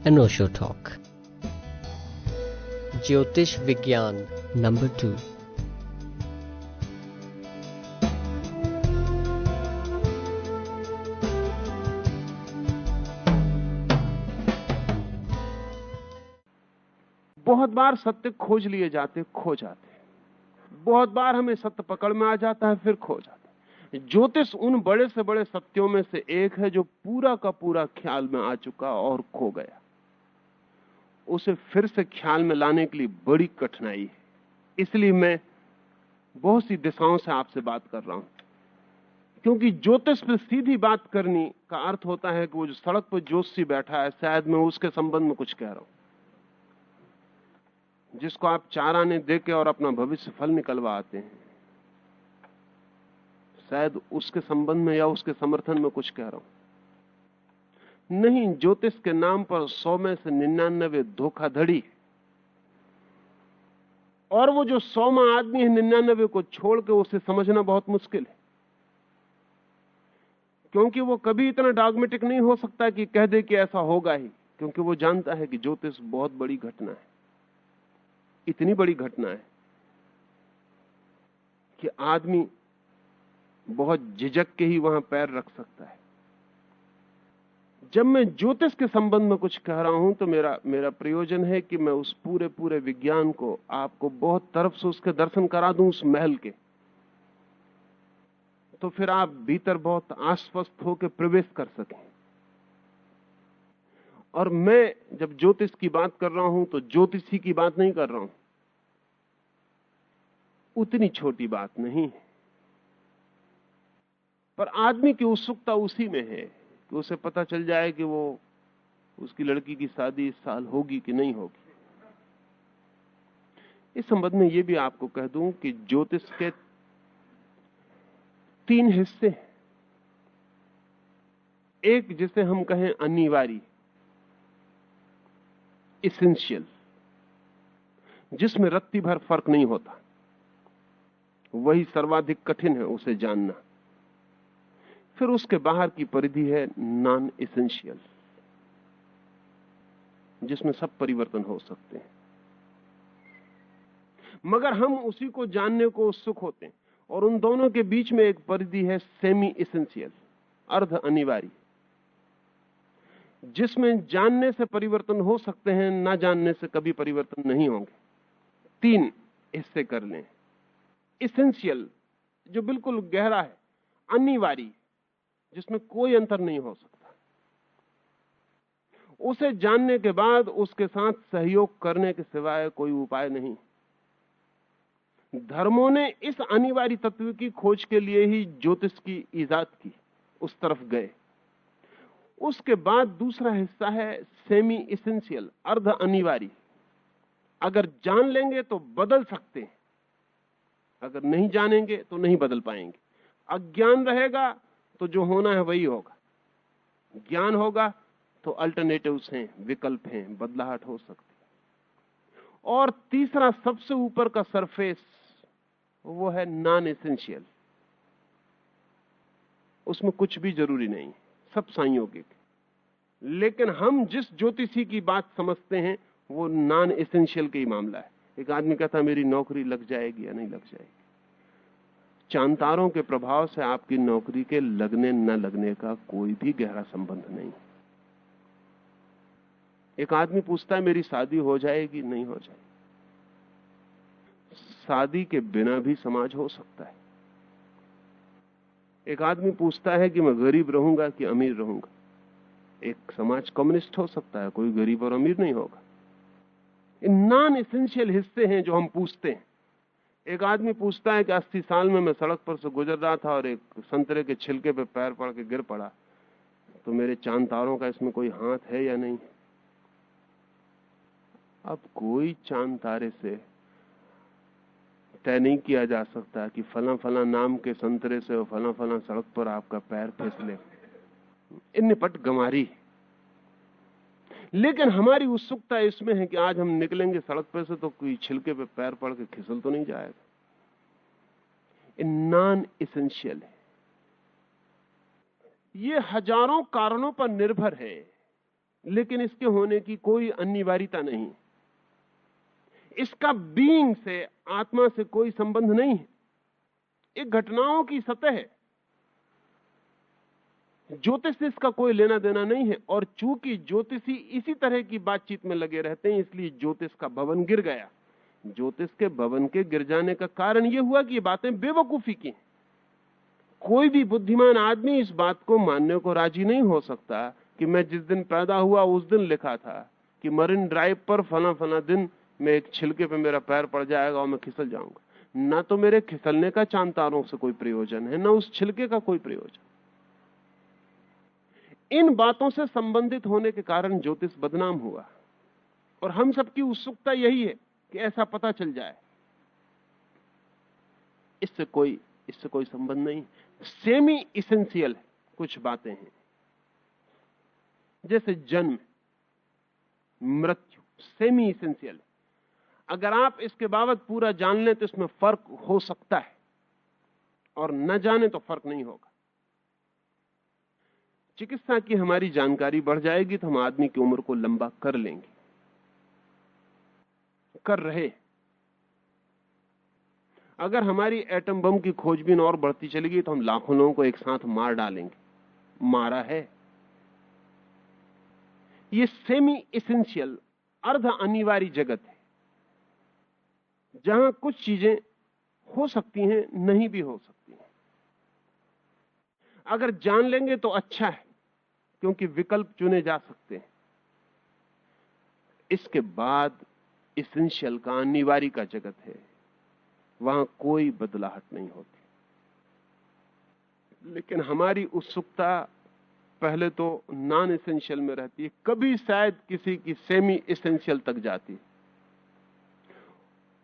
अनोशो talk ज्योतिष विज्ञान number 2। बहुत बार सत्य खोज लिए जाते, खो जाते। बहुत बार हमें सत्य पकड़ में आ जाता है, फिर खो जाता है। ज्योतिष उन बड़े से बड़े सत्यों में से एक है जो पूरा का पूरा ख्याल में आ चुका और खो गया। उसे फिर से ख्याल में लाने के लिए बड़ी कठिनाई है। इसलिए मैं बहुत सी दिशाओं से आपसे बात कर रहा हूं, क्योंकि ज्योतिष पे सीधी बात करनी का अर्थ होता है कि वो जो सड़क पर ज्योतिषी बैठा है, शायद मैं उसके संबंध में कुछ कह रहा हूं, जिसको आप 4 आने देके और अपना भविष्य फल निकलवा आते हैं, शायद उसके संबंध में या उसके समर्थन में कुछ कह रहा हूं। नहीं, ज्योतिष के नाम पर 100 में से 99 धोखाधड़ी, और वो जो 100वां आदमी है 99 को छोड़ के उसे समझना बहुत मुश्किल है, क्योंकि वो कभी इतना डॉगमेटिक नहीं हो सकता कि कह दे कि ऐसा होगा ही, क्योंकि वो जानता है कि ज्योतिष बहुत बड़ी घटना है। इतनी बड़ी घटना है कि आदमी बहुत झिझक के ही वहां पैर रख सकता है। जब मैं ज्योतिष के संबंध में कुछ कह रहा हूं तो मेरा प्रयोजन है कि मैं उस पूरे विज्ञान को आपको बहुत तरफ से उसके दर्शन करा दूं, उस महल के, तो फिर आप भीतर बहुत आश्वस्त होकर प्रवेश कर सकें। और मैं जब ज्योतिष की बात कर रहा हूं तो ज्योतिषी की बात नहीं कर रहा हूं, उतनी छोटी बात नहीं है, पर आदमी की उत्सुकता उसी में है कि उसे पता चल जाए कि वो उसकी लड़की की शादी इस साल होगी कि नहीं होगी। इस संबंध में यह भी आपको कह दूं कि ज्योतिष के 3 हिस्से हैं। एक जिसे हम कहें अनिवार्य, एसेंशियल, जिसमें रत्ती भर फर्क नहीं होता, वही सर्वाधिक कठिन है उसे जानना। फिर उसके बाहर की परिधि है नॉन एसेंशियल, जिसमें सब परिवर्तन हो सकते हैं, मगर हम उसी को जानने को उत्सुक होते हैं। और उन दोनों के बीच में एक परिधि है सेमी एसेंशियल, अर्ध अनिवार्य, जिसमें जानने से परिवर्तन हो सकते हैं, ना जानने से कभी परिवर्तन नहीं होंगे। 3 हिस्से कर लें। एसेंशियल जो बिल्कुल गहरा है, अनिवार्य जिसमें कोई अंतर नहीं हो सकता। उसे जानने के बाद उसके साथ सहयोग करने के सिवाय कोई उपाय नहीं। धर्मों ने इस अनिवार्य तत्व की खोज के लिए ही ज्योतिष की इजाद की, उस तरफ गए। उसके बाद दूसरा हिस्सा है सेमी एसेंशियल, अर्ध अनिवार्य। अगर जान लेंगे तो बदल सकते हैं, अगर नहीं जानेंगे तो नहीं बदल पाएंगे। अज्ञान रहेगा तो जो होना है वही होगा, ज्ञान होगा तो अल्टरनेटिव्स हैं, विकल्प हैं, बदलाहट हो सकती। और तीसरा सबसे ऊपर का सरफेस, वो है नॉन एसेंशियल। उसमें कुछ भी जरूरी नहीं, सब संयोगिक। लेकिन हम जिस ज्योतिषी की बात समझते हैं वो नॉन एसेंशियल का ही मामला है। एक आदमी कहता है मेरी नौकरी लग जाएगी या नहीं लग जाएगी। चांतारों के प्रभाव से आपकी नौकरी के लगने न लगने का कोई भी गहरा संबंध नहीं। एक आदमी पूछता है मेरी शादी हो जाएगी नहीं हो जाएगी। शादी के बिना भी समाज हो सकता है। एक आदमी पूछता है कि मैं गरीब रहूंगा कि अमीर रहूंगा। एक समाज कम्युनिस्ट हो सकता है, कोई गरीब और अमीर नहीं होगा। इन नॉन एसेंशियल हिस्से हैं जो हम पूछते हैं। एक आदमी पूछता है कि 80 साल में मैं सड़क पर से गुजर रहा था और एक संतरे के छिलके पे पैर पड़ के गिर पड़ा, तो मेरे चांद तारों का इसमें कोई हाथ है या नहीं। अब कोई चांद तारे से तय नहीं किया जा सकता कि फला फला नाम के संतरे से और फला फला सड़क पर आपका पैर फिसले। इन निपट गंवारी। लेकिन हमारी उत्सुकता इसमें है कि आज हम निकलेंगे सड़क पर से तो कोई छिलके पे पैर पड़ के खिसल तो नहीं जाएगा। ये नॉन एसेंशियल है। 1000 कारणों पर निर्भर है लेकिन इसके होने की कोई अनिवार्यता नहीं। इसका बीइंग से, आत्मा से कोई संबंध नहीं है। एक घटनाओं की सतह है। ज्योतिष से इसका कोई लेना देना नहीं है। और चूंकि ज्योतिषी इसी तरह की बातचीत में लगे रहते हैं, इसलिए ज्योतिष का भवन गिर गया। ज्योतिष के भवन के गिर जाने का कारण यह हुआ कि ये बातें बेवकूफी की। कोई भी बुद्धिमान आदमी इस बात को मानने को राजी नहीं हो सकता कि मैं जिस दिन पैदा हुआ उस दिन लिखा था कि मरीन ड्राइव पर फला फला दिन में एक छिलके पे मेरा पैर पड़ जाएगा और मैं खिसल जाऊंगा। ना तो मेरे खिसलने का चांद तारों से कोई प्रयोजन है, ना उस छिलके का कोई प्रयोजन। इन बातों से संबंधित होने के कारण ज्योतिष बदनाम हुआ। और हम सबकी उत्सुकता यही है कि ऐसा पता चल जाए। इससे कोई संबंध नहीं। सेमी इसेंशियल कुछ बातें हैं, जैसे जन्म, मृत्यु, सेमी इसेंशियल। अगर आप इसके बाबत पूरा जान लें तो इसमें फर्क हो सकता है, और न जाने तो फर्क नहीं होगा। चिकित्सा की हमारी जानकारी बढ़ जाएगी तो हम आदमी की उम्र को लंबा कर लेंगे, कर रहे। अगर हमारी एटम बम की खोजबीन और बढ़ती चलेगी तो हम लाखों लोगों को एक साथ मार डालेंगे, मारा है। ये सेमी इसेंशियल, अर्ध अनिवार्य जगत है, जहां कुछ चीजें हो सकती हैं, नहीं भी हो सकती हैं। अगर जान लेंगे तो अच्छा है, क्योंकि विकल्प चुने जा सकते हैं। इसके बाद इसेंशियल का, अनिवार्य का जगत है, वहां कोई बदलाहट नहीं होती। लेकिन हमारी उत्सुकता पहले तो नॉन इसेंशियल में रहती है, कभी शायद किसी की सेमी इसेंशियल तक जाती है।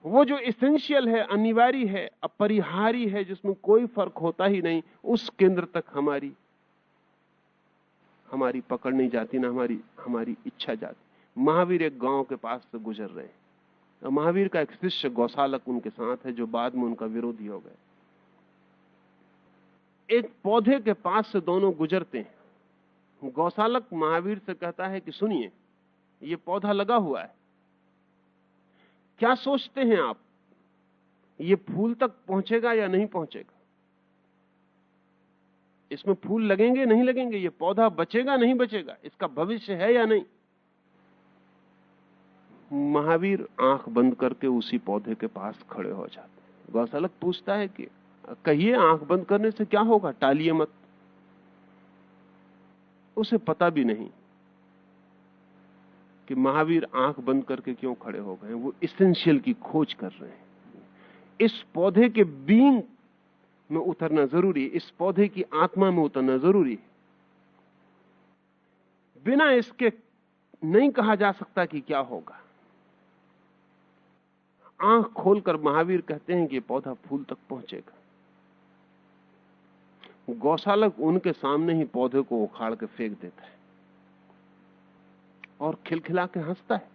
वो जो इसेंशियल है, अनिवार्य है, अपरिहार्य है, जिसमें कोई फर्क होता ही नहीं, उस केंद्र तक हमारी पकड़ नहीं जाती, ना हमारी इच्छा जाती। महावीर एक गांव के पास से गुजर रहे हैं। महावीर का एक शिष्य गौशालक उनके साथ है, जो बाद में उनका विरोधी हो गए। एक पौधे के पास से दोनों गुजरते हैं। गौशालक महावीर से कहता है कि सुनिए, ये पौधा लगा हुआ है, क्या सोचते हैं आप, ये फूल तक पहुंचेगा या नहीं पहुंचेगा? इसमें फूल लगेंगे नहीं लगेंगे? ये पौधा बचेगा नहीं बचेगा? इसका भविष्य है या नहीं? महावीर आंख बंद करके उसी पौधे के पास खड़े हो जाते। गौशालक पूछता है कि कहिए, आंख बंद करने से क्या होगा, टालिए मत। उसे पता भी नहीं कि महावीर आंख बंद करके क्यों खड़े हो गए। वो इसेंशियल की खोज कर रहे हैं। इस पौधे के बीइंग में उतरना जरूरी है, इस पौधे की आत्मा में उतरना जरूरी है। बिना इसके नहीं कहा जा सकता कि क्या होगा। आंख खोलकर महावीर कहते हैं कि ये पौधा फूल तक पहुंचेगा। गौशालक उनके सामने ही पौधे को उखाड़ के फेंक देता है और खिलखिला के हंसता है,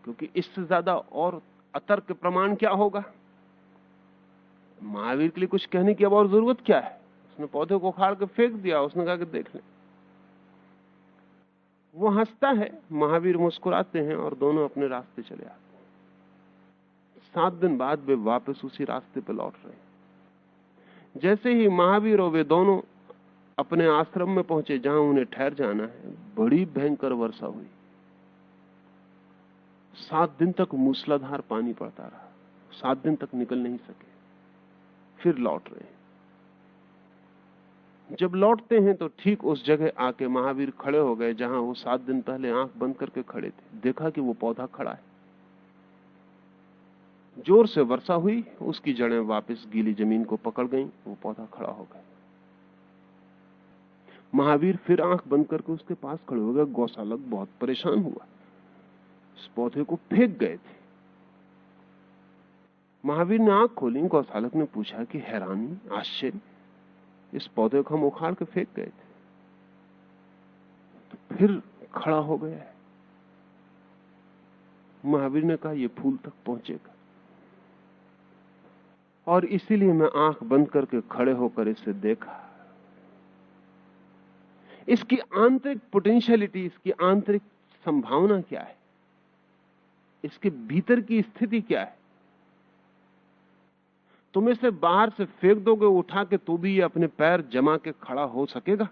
क्योंकि इससे ज्यादा और अतर्क प्रमाण क्या होगा? महावीर के लिए कुछ कहने की अब और जरूरत क्या है? उसने पौधे को उखाड़ के फेंक दिया। उसने कहा कि देख ले। वो हंसता है, महावीर मुस्कुराते हैं और दोनों अपने रास्ते चले आते हैं। 7 दिन बाद वे वापस उसी रास्ते पर लौट रहे हैं। जैसे ही महावीर और वे दोनों अपने आश्रम में पहुंचे, जहां उन्हें ठहर जाना है, बड़ी भयंकर वर्षा हुई। 7 दिन तक मूसलाधार पानी पड़ता रहा। 7 दिन तक निकल नहीं सके। फिर लौट रहे हैं। जब लौटते हैं तो ठीक उस जगह आके महावीर खड़े हो गए जहां वो 7 दिन पहले आंख बंद करके खड़े थे। देखा कि वो पौधा खड़ा है। जोर से वर्षा हुई, उसकी जड़ें वापस गीली जमीन को पकड़ गईं, वो पौधा खड़ा हो गया। महावीर फिर आंख बंद करके उसके पास खड़े हो गए। गौशालक बहुत परेशान हुआ, इस पौधे को फेंक गए थे। महावीर ने आंख खोली। गौशालक ने पूछा कि हैरानी, आश्चर्य, इस पौधे को हम उखाड़ के फेंक गए थे, तो फिर खड़ा हो गया है। महावीर ने कहा, यह फूल तक पहुंचेगा, और इसीलिए मैं आंख बंद करके खड़े होकर इसे देखा। इसकी आंतरिक पोटेंशियलिटी, इसकी आंतरिक संभावना क्या है, इसके भीतर की स्थिति क्या है। तुम इसे बाहर से फेंक दोगे उठा के तो भी ये अपने पैर जमा के खड़ा हो सकेगा?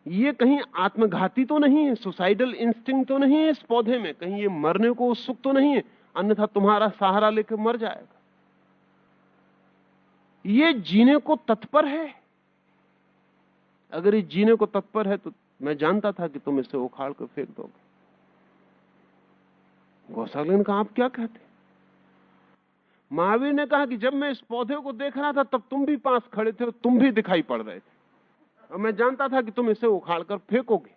ये कहीं आत्मघाती तो नहीं है, सुसाइडल इंस्टिंक्ट तो नहीं है इस पौधे में, कहीं ये मरने को उत्सुक तो नहीं है, अन्यथा तुम्हारा सहारा लेकर मर जाएगा। ये जीने को तत्पर है। अगर ये जीने को तत्पर है तो मैं जानता था कि तुम इसे उखाड़ कर फेंक दोगे। गौसालक ने कहा, आप क्या कहते? महावीर ने कहा कि जब मैं इस पौधे को देख रहा था तब तुम भी पास खड़े थे और तुम भी दिखाई पड़ रहे थे, और मैं जानता था कि तुम इसे उखाड़ कर फेंकोगे।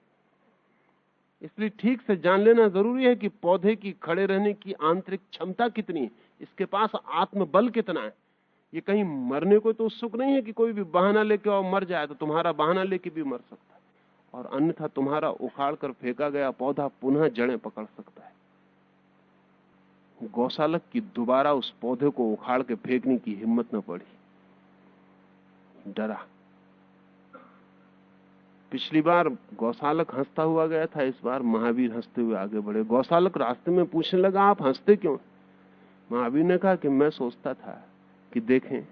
इसलिए ठीक से जान लेना जरूरी है कि पौधे की खड़े रहने की आंतरिक क्षमता कितनी है, इसके पास आत्मबल कितना है। ये कहीं मरने को तो उत्सुक नहीं है कि कोई भी बहाना लेके और मर जाए, तो तुम्हारा बहाना लेके भी मर सकता है, और अन्यथा तुम्हारा उखाड़ कर फेंका गया पौधा पुनः जड़ें पकड़ सकता है। गौसालक की दोबारा उस पौधे को उखाड़ के फेंकने की हिम्मत न पड़ी, डरा। पिछली बार गौसालक हंसता हुआ गया था, इस बार महावीर हंसते हुए आगे बढ़े। गौसालक रास्ते में पूछने लगा, आप हंसते क्यों? महावीर ने कहा कि मैं सोचता था कि देखें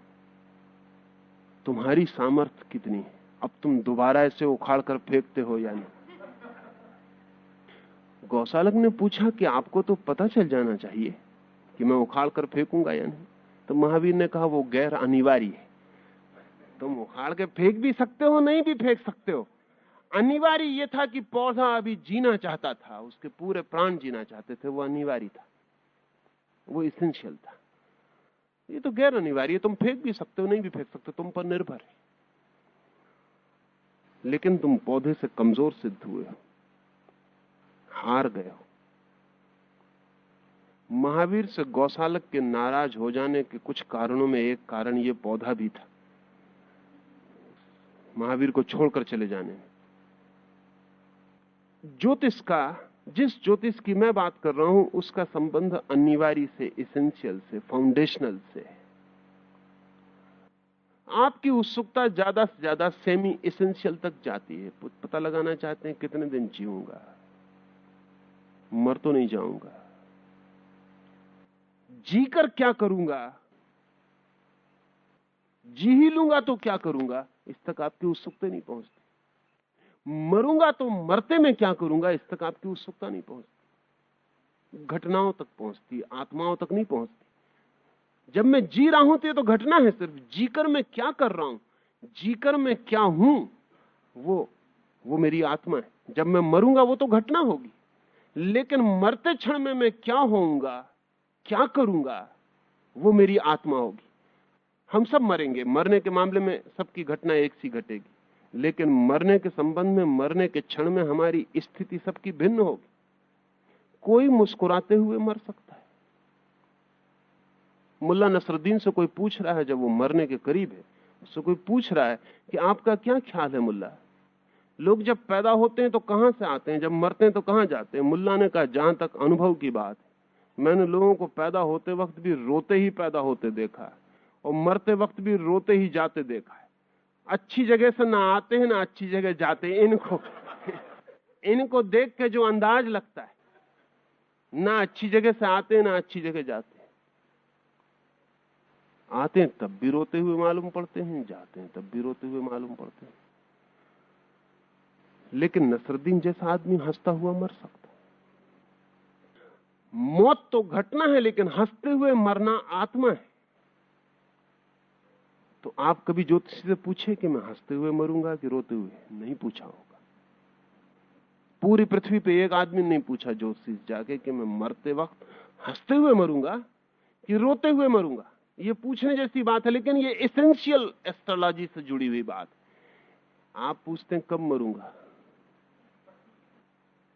तुम्हारी सामर्थ्य कितनी है, अब तुम दोबारा इसे उखाड़ कर फेंकते हो या नहीं। गौसालक ने पूछा कि आपको तो पता चल जाना चाहिए कि मैं उखाड़ कर फेंकूंगा या नहीं। तो महावीर ने कहा, वो गैर अनिवार्य है, तुम उखाड़ के फेंक भी सकते हो, नहीं भी फेंक सकते हो। अनिवार्य यह था कि पौधा अभी जीना चाहता था, उसके पूरे प्राण जीना चाहते थे, वो अनिवार्य था, वो इसेंशियल था। ये तो गैर अनिवार्य, तुम फेंक भी सकते हो, नहीं भी फेंक सकते, तुम पर निर्भर है। लेकिन तुम पौधे से कमजोर सिद्ध हुए हो, हार गए हो। महावीर से गौसालक के नाराज हो जाने के कुछ कारणों में एक कारण ये पौधा भी था, महावीर को छोड़कर चले जाने में। ज्योतिष का, जिस ज्योतिष की मैं बात कर रहा हूं, उसका संबंध अनिवार्य से, इसेंशियल से, फाउंडेशनल से। आपकी उत्सुकता ज्यादा से ज्यादा सेमी इसेंशियल तक जाती है। पता लगाना चाहते हैं कितने दिन जीऊंगा, मर तो नहीं जाऊंगा, जीकर क्या करूंगा, जी ही लूंगा तो क्या करूंगा, इस तक आपकी उत्सुकता नहीं पहुंचती। मरूंगा तो मरते में क्या करूंगा, इस तक आपकी उत्सुकता नहीं पहुंचती। घटनाओं तक पहुंचती, आत्माओं तक नहीं पहुंचती। जब मैं जी रहा हूं तो ये तो घटना है सिर्फ, जीकर मैं क्या कर रहा हूं, जीकर मैं क्या हूं, वो मेरी आत्मा है। जब मैं मरूंगा वो तो घटना होगी, लेकिन मरते क्षण में मैं क्या होऊंगा, क्या करूंगा, वो मेरी आत्मा होगी। हम सब मरेंगे, मरने के मामले में सबकी घटना एक सी घटेगी, लेकिन मरने के संबंध में, मरने के क्षण में हमारी स्थिति सबकी भिन्न होगी। कोई मुस्कुराते हुए मर सकता है। मुल्ला नसरुद्दीन से कोई पूछ रहा है, जब वो मरने के करीब है, उससे कोई पूछ रहा है कि आपका क्या ख्याल है मुल्ला, लोग जब पैदा होते हैं तो कहां से आते हैं, जब मरते हैं तो कहां जाते हैं? मुल्ला ने कहा, जहां तक अनुभव की बात है, मैंने लोगों को पैदा होते वक्त भी रोते ही पैदा होते देखा है, और मरते वक्त भी रोते ही जाते देखा है। अच्छी जगह से ना आते हैं ना अच्छी जगह जाते हैं। इनको देख के जो अंदाज लगता है, ना अच्छी जगह से आते हैं ना अच्छी जगह जाते हैं। आते हैं तब भी रोते हुए मालूम पड़ते हैं, जाते हैं तब भी रोते हुए मालूम पड़ते हैं। लेकिन नसरुद्दीन जैसा आदमी हंसता हुआ मर सकता है। मौत तो घटना है, लेकिन हंसते हुए मरना आत्मा है। तो आप कभी ज्योतिषी से पूछे कि मैं हंसते हुए मरूंगा कि रोते हुए? नहीं पूछा होगा। पूरी पृथ्वी पे एक आदमी नहीं पूछा ज्योतिषी जाके कि मैं मरते वक्त हंसते हुए मरूंगा कि रोते हुए मरूंगा। ये पूछने जैसी बात है, लेकिन ये एसेंशियल एस्ट्रोलॉजी से जुड़ी हुई बात। आप पूछते हैं कब मरूंगा,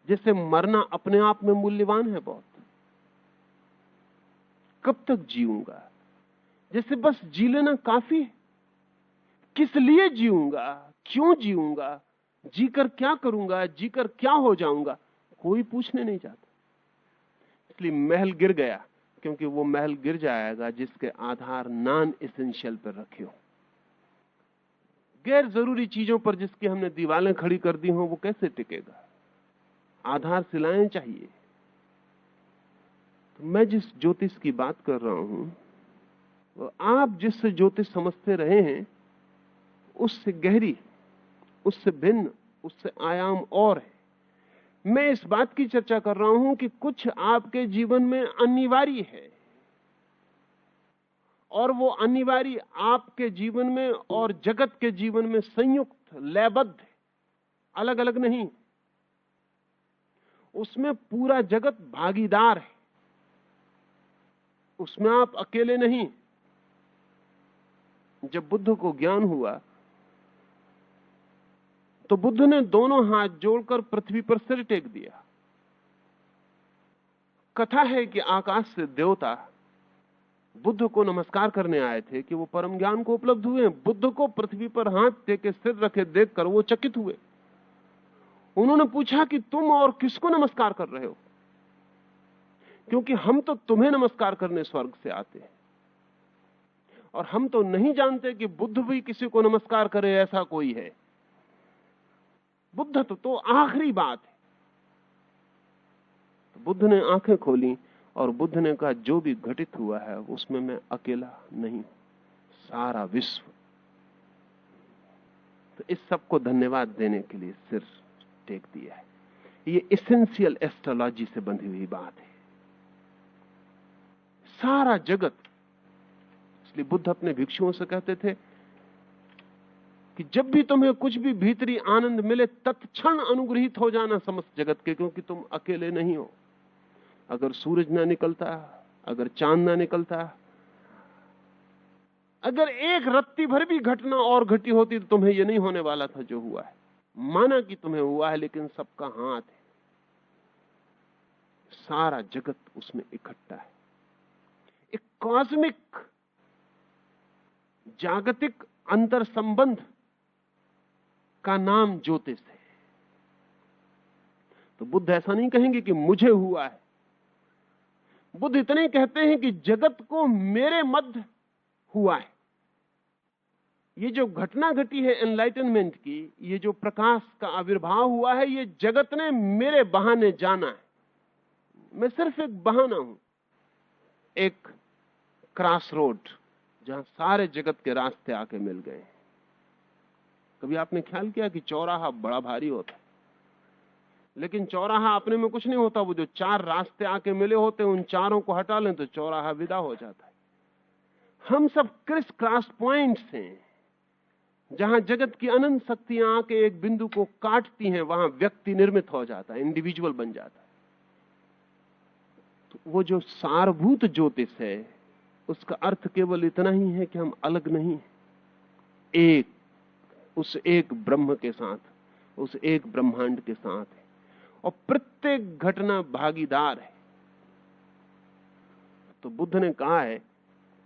जैसे मरना अपने आप में मूल्यवान है बहुत। कब तक जीऊंगा, जैसे बस जी लेना काफी है। किस लिए जीऊंगा, क्यों जीऊंगा, जीकर क्या करूंगा, जीकर क्या हो जाऊंगा, कोई पूछने नहीं जाता। इसलिए महल गिर गया, क्योंकि वो महल गिर जाएगा जिसके आधार नॉन एसेंशियल पर रखे हो। गैर जरूरी चीजों पर जिसकी हमने दीवारें खड़ी कर दी हों वो कैसे टिकेगा? आधारशिलाएं चाहिए। तो मैं जिस ज्योतिष की बात कर रहा हूं वो आप जिससे ज्योतिष समझते रहे हैं उससे गहरी, उससे भिन्न, उससे आयाम और है। मैं इस बात की चर्चा कर रहा हूं कि कुछ आपके जीवन में अनिवार्य है और वो अनिवार्य आपके जीवन में और जगत के जीवन में संयुक्त, लयबद्ध है, अलग अलग नहीं। उसमें पूरा जगत भागीदार है, उसमें आप अकेले नहीं। जब बुद्ध को ज्ञान हुआ तो बुद्ध ने दोनों हाथ जोड़कर पृथ्वी पर सिर टेक दिया। कथा है कि आकाश से देवता बुद्ध को नमस्कार करने आए थे कि वो परम ज्ञान को उपलब्ध हुए। बुद्ध को पृथ्वी पर हाथ टेके सिर रखे देखकर वो चकित हुए। उन्होंने पूछा कि तुम और किसको नमस्कार कर रहे हो, क्योंकि हम तो तुम्हें नमस्कार करने स्वर्ग से आते हैं और हम तो नहीं जानते कि बुद्ध भी किसी को नमस्कार करे ऐसा कोई है। बुद्ध तो आखिरी बात है। तो बुद्ध ने आंखें खोली और बुद्ध ने कहा जो भी घटित हुआ है उसमें मैं अकेला नहीं, सारा विश्व। तो इस सबको धन्यवाद देने के लिए सिर टेक दिया है। ये एसेंशियल एस्ट्रोलॉजी से बंधी हुई बात है। सारा जगत, इसलिए बुद्ध अपने भिक्षुओं से कहते थे कि जब भी तुम्हें कुछ भी भीतरी आनंद मिले तत्क्षण अनुग्रहित हो जाना समस्त जगत के, क्योंकि तुम अकेले नहीं हो। अगर सूरज ना निकलता, अगर चांद ना निकलता, अगर एक रत्ती भर भी घटना और घटी होती तो तुम्हें यह नहीं होने वाला था जो हुआ है। माना कि तुम्हें हुआ है, लेकिन सबका हाथ है, सारा जगत उसमें इकट्ठा है। एक कॉस्मिक, जागतिक अंतर संबंध का नाम ज्योतिष है। तो बुद्ध ऐसा नहीं कहेंगे कि मुझे हुआ है। बुद्ध इतने कहते हैं कि जगत को मेरे मध्य हुआ है। ये जो घटना घटी है एनलाइटनमेंट की, ये जो प्रकाश का आविर्भाव हुआ है, ये जगत ने मेरे बहाने जाना है। मैं सिर्फ एक बहाना हूं, एक क्रॉस रोड जहां सारे जगत के रास्ते आके मिल गए। कभी आपने ख्याल किया कि चौराहा बड़ा भारी होता है, लेकिन चौराहा अपने में कुछ नहीं होता। वो जो चार रास्ते आके मिले होते हैं, उन चारों को हटा लें तो चौराहा विदा हो जाता है। हम सब क्रिस क्रॉस पॉइंट्स हैं, जहां जगत की अनंत शक्तियां आके एक बिंदु को काटती हैं, वहां व्यक्ति निर्मित हो जाता है, इंडिविजुअल बन जाता है। तो वो जो सारभूत ज्योतिष है, उसका अर्थ केवल इतना ही है कि हम अलग नहीं, एक, उस एक ब्रह्म के साथ, उस एक ब्रह्मांड के साथ है, और प्रत्येक घटना भागीदार है। तो बुद्ध ने कहा है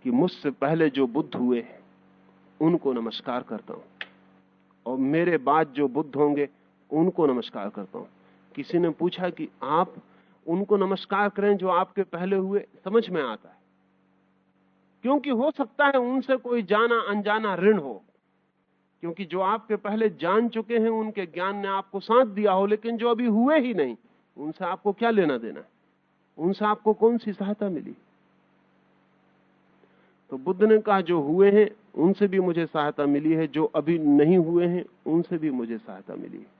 कि मुझसे पहले जो बुद्ध हुए उनको नमस्कार करता हूं, और मेरे बाद जो बुद्ध होंगे उनको नमस्कार करता हूं। किसी ने पूछा कि आप उनको नमस्कार करें जो आपके पहले हुए। समझ में आता है, क्योंकि हो सकता है उनसे कोई जाना अनजाना ऋण हो, क्योंकि जो आपके पहले जान चुके हैं उनके ज्ञान ने आपको साथ दिया हो, लेकिन जो अभी हुए ही नहीं उनसे आपको क्या लेना देना है, उनसे आपको कौन सी सहायता मिली। तो बुद्ध ने कहा जो हुए हैं उनसे भी मुझे सहायता मिली है, जो अभी नहीं हुए हैं उनसे भी मुझे सहायता मिली है।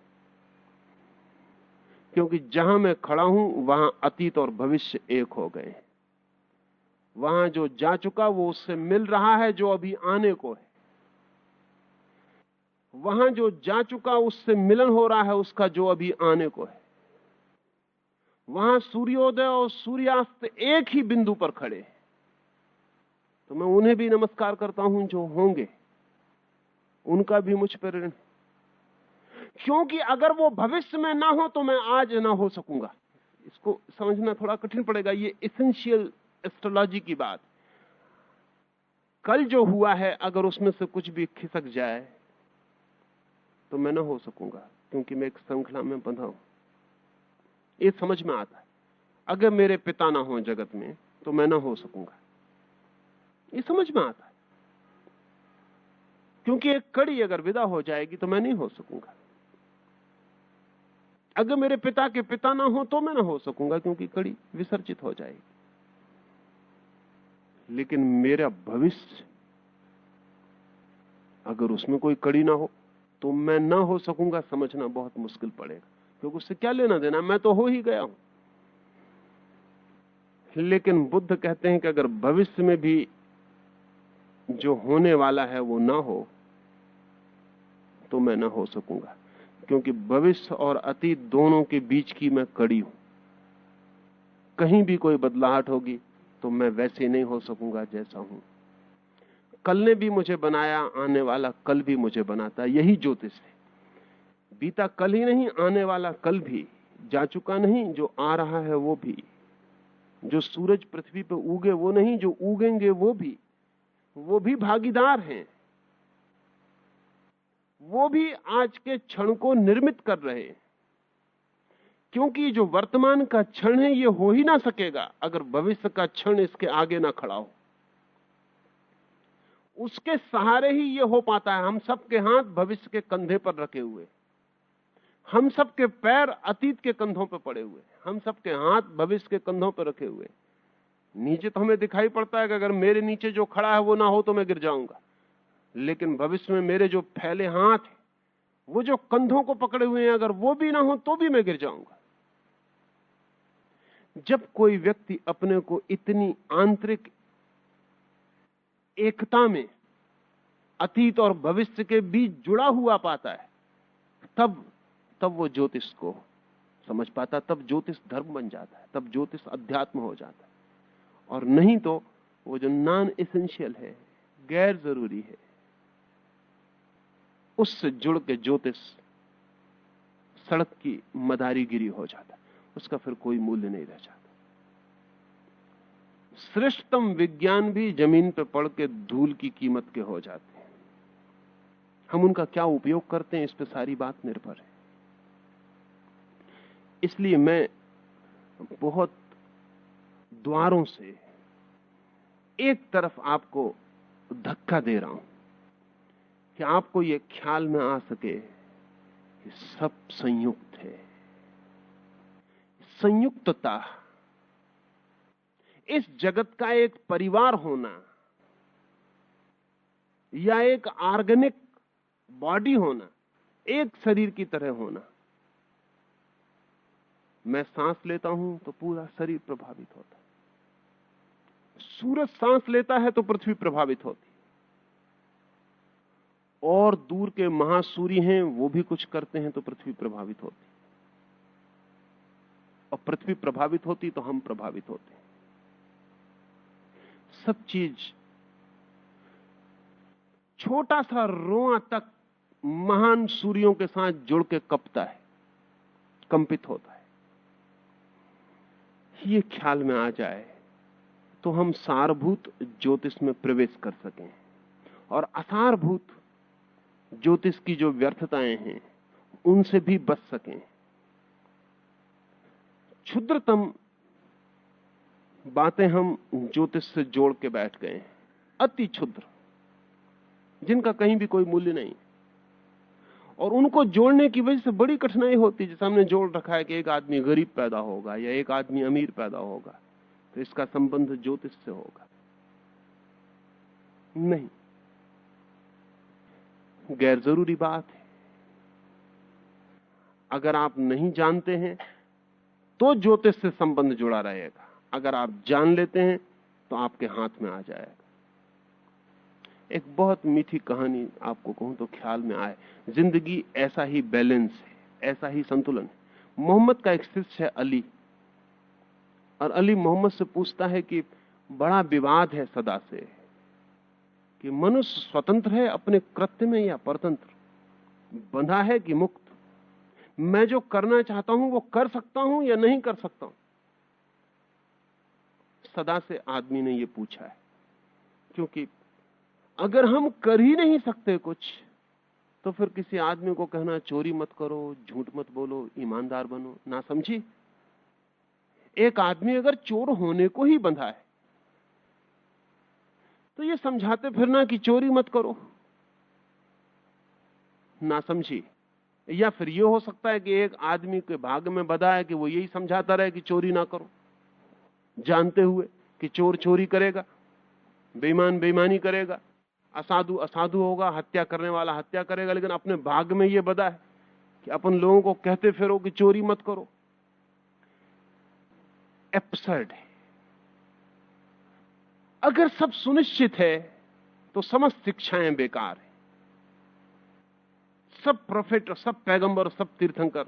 क्योंकि जहां मैं खड़ा हूं वहां अतीत और भविष्य एक हो गए हैं। वहां जो जा चुका वो उससे मिल रहा है जो अभी आने को है। वहां जो जा चुका उससे मिलन हो रहा है उसका जो अभी आने को है। वहां सूर्योदय और सूर्यास्त एक ही बिंदु पर खड़े हैं। तो मैं उन्हें भी नमस्कार करता हूं जो होंगे, उनका भी मुझ पर ऋण, क्योंकि अगर वो भविष्य में ना हो तो मैं आज ना हो सकूंगा। इसको समझना थोड़ा कठिन पड़ेगा, ये एसेंशियल एस्ट्रोलॉजी की बात। कल जो हुआ है अगर उसमें से कुछ भी खिसक जाए तो मैं ना हो सकूंगा, क्योंकि मैं एक श्रृंखला में बंधा हूं। ये समझ में आता है। अगर मेरे पिता ना हो जगत में तो मैं ना हो सकूंगा, ये समझ में आता है। क्योंकि एक कड़ी अगर विदा हो जाएगी तो मैं नहीं हो सकूंगा। अगर मेरे पिता के पिता ना हो तो मैं ना हो सकूंगा, क्योंकि कड़ी विसर्जित हो जाएगी। लेकिन मेरा भविष्य अगर उसमें कोई कड़ी ना हो तो मैं ना हो सकूंगा, समझना बहुत मुश्किल पड़ेगा, क्योंकि उससे क्या लेना देना, मैं तो हो ही गया हूं। लेकिन बुद्ध कहते हैं कि अगर भविष्य में भी जो होने वाला है वो ना हो तो मैं ना हो सकूंगा, क्योंकि भविष्य और अतीत दोनों के बीच की मैं कड़ी हूं। कहीं भी कोई बदलाहट होगी तो मैं वैसे नहीं हो सकूंगा जैसा हूं। कल ने भी मुझे बनाया, आने वाला कल भी मुझे बनाता। यही ज्योतिष है। बीता कल ही नहीं, आने वाला कल भी, जा चुका नहीं, जो आ रहा है वो भी, जो सूरज पृथ्वी पर उगे वो नहीं, जो उगेंगे वो भी भागीदार हैं। वो भी आज के क्षण को निर्मित कर रहे हैं, क्योंकि जो वर्तमान का क्षण है ये हो ही ना सकेगा अगर भविष्य का क्षण इसके आगे ना खड़ा हो। उसके सहारे ही ये हो पाता है। हम सबके हाथ भविष्य के कंधे पर रखे हुए, हम सबके पैर अतीत के कंधों पर पड़े हुए, हम सबके हाथ भविष्य के कंधों पर रखे हुए। नीचे तो हमें दिखाई पड़ता है कि अगर मेरे नीचे जो खड़ा है वो ना हो तो मैं गिर जाऊंगा, लेकिन भविष्य में मेरे जो फैले हाथ हैं, वो जो कंधों को पकड़े हुए हैं, अगर वो भी ना हो तो भी मैं गिर जाऊंगा। जब कोई व्यक्ति अपने को इतनी आंतरिक एकता में अतीत और भविष्य के बीच जुड़ा हुआ पाता है, तब वो ज्योतिष को समझ पाता, तब ज्योतिष धर्म बन जाता है, तब ज्योतिष अध्यात्म हो जाता है। और नहीं तो वो जो नॉन एसेंशियल है, गैर जरूरी है, उससे जुड़ के ज्योतिष सड़क की मदारीगिरी हो जाता है, उसका फिर कोई मूल्य नहीं रह जाता। श्रेष्ठतम विज्ञान भी जमीन पर पड़ के धूल की कीमत के हो जाते हैं। हम उनका क्या उपयोग करते हैं, इस पर सारी बात निर्भर है। इसलिए मैं बहुत द्वारों से एक तरफ आपको धक्का दे रहा हूं कि आपको यह ख्याल में आ सके कि सब संयुक्त है। संयुक्तता, इस जगत का एक परिवार होना या एक ऑर्गेनिक बॉडी होना, एक शरीर की तरह होना। मैं सांस लेता हूं तो पूरा शरीर प्रभावित होता है। सूरज सांस लेता है तो पृथ्वी प्रभावित होती है, और दूर के महासूर्य हैं वो भी कुछ करते हैं तो पृथ्वी प्रभावित होती, और पृथ्वी प्रभावित होती तो हम प्रभावित होते। सब चीज, छोटा सा रोआ तक महान सूर्यों के साथ जुड़ के कपता है, कंपित होता है। ये ख्याल में आ जाए तो हम सारभूत ज्योतिष में प्रवेश कर सकें, और असारभूत ज्योतिष की जो व्यर्थताएं हैं उनसे भी बच सकें। क्षुद्रतम बातें हम ज्योतिष से जोड़ के बैठ गए हैं, अति क्षुद्र, जिनका कहीं भी कोई मूल्य नहीं, और उनको जोड़ने की वजह से बड़ी कठिनाई होती है। जैसे हमने जोड़ रखा है कि एक आदमी गरीब पैदा होगा या एक आदमी अमीर पैदा होगा तो इसका संबंध ज्योतिष से होगा। नहीं, गैर जरूरी बात है। अगर आप नहीं जानते हैं तो ज्योतिष से संबंध जुड़ा रहेगा, अगर आप जान लेते हैं तो आपके हाथ में आ जाएगा। एक बहुत मीठी कहानी आपको कहूं तो ख्याल में आए। जिंदगी ऐसा ही बैलेंस है, ऐसा ही संतुलन है। मोहम्मद का एक शिष्य है अली, और अली मोहम्मद से पूछता है कि बड़ा विवाद है सदा से कि मनुष्य स्वतंत्र है अपने कृत्य में या परतंत्र, बंधा है कि मुक्त, मैं जो करना चाहता हूं वो कर सकता हूं या नहीं कर सकता हूं। सदा से आदमी ने ये पूछा है, क्योंकि अगर हम कर ही नहीं सकते कुछ तो फिर किसी आदमी को कहना चोरी मत करो, झूठ मत बोलो, ईमानदार बनो, ना समझी। एक आदमी अगर चोर होने को ही बंधा है तो ये समझाते फिरना कि चोरी मत करो, नासमझी। या फिर यह हो सकता है कि एक आदमी के भाग में बधा है कि वो यही समझाता रहे कि चोरी ना करो, जानते हुए कि चोर चोरी करेगा, बेईमान बेईमानी करेगा, असाधु असाधु होगा, हत्या करने वाला हत्या करेगा, लेकिन अपने भाग में यह बधा है कि अपन लोगों को कहते फिरो कि चोरी मत करो। एब्सर्ड है। अगर सब सुनिश्चित है तो समस्त शिक्षाएं बेकार है। सब प्रोफेट, सब पैगंबर, सब तीर्थंकर